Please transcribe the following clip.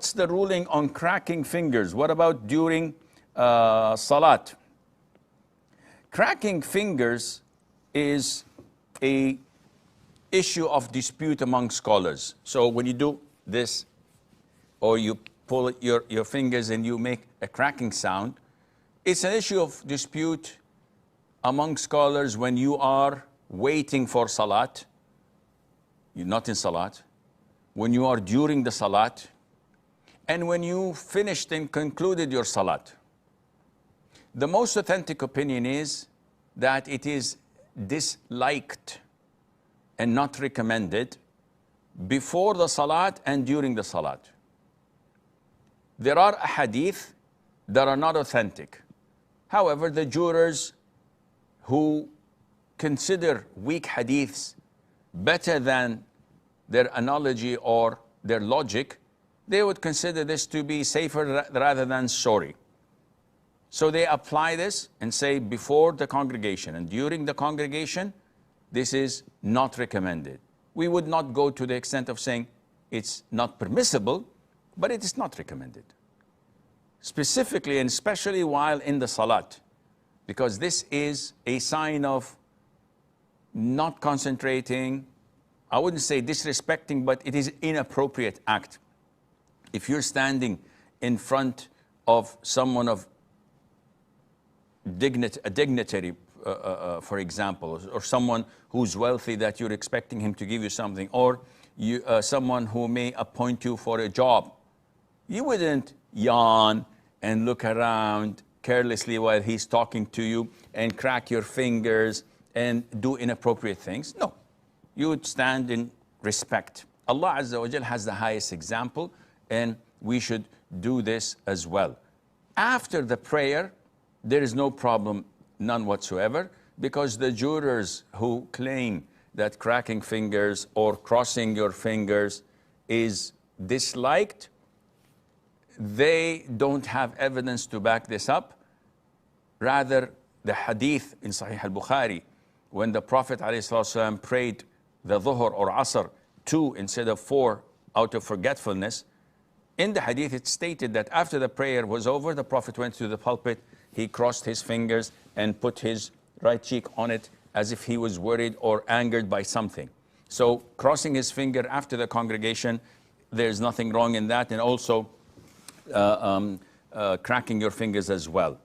what's the ruling on cracking fingers? What about during salat? Cracking fingers is a issue of dispute among scholars. So when you do this, or you pull your fingers and you make a cracking sound, it's an issue of dispute among scholars when you are waiting for salat, you're not in salat, when you are during the salat, and when you finished and concluded your salat. The most authentic opinion is that it is disliked and not recommended before the salat and during the salat. There are hadith that are not authentic. However, the jurors who consider weak hadiths better than their analogy or their logic, they would consider this to be safer rather than sorry. So they apply this and say before the congregation and during the congregation, this is not recommended. We would not go to the extent of saying it's not permissible, but it is not recommended. Specifically and especially while in the salat, because this is a sign of not concentrating, I wouldn't say disrespecting, but it is inappropriate act. If you're standing in front of someone of a dignitary, for example, or someone who's wealthy that you're expecting him to give you something, or someone who may appoint you for a job, you wouldn't yawn and look around carelessly while he's talking to you and crack your fingers and do inappropriate things. No, you would stand in respect. Allah Azza wa Jal has the highest example, and we should do this as well. After the prayer, there is no problem, none whatsoever, because the jurors who claim that cracking fingers or crossing your fingers is disliked, they don't have evidence to back this up. Rather, the hadith in Sahih al-Bukhari, when the Prophet ﷺ prayed the Dhuhr or Asr 2 instead of 4 out of forgetfulness, in the hadith it stated that after the prayer was over, the Prophet went to the pulpit, he crossed his fingers and put his right cheek on it as if he was worried or angered by something. So crossing his finger after the congregation, there's nothing wrong in that, and also cracking your fingers as well.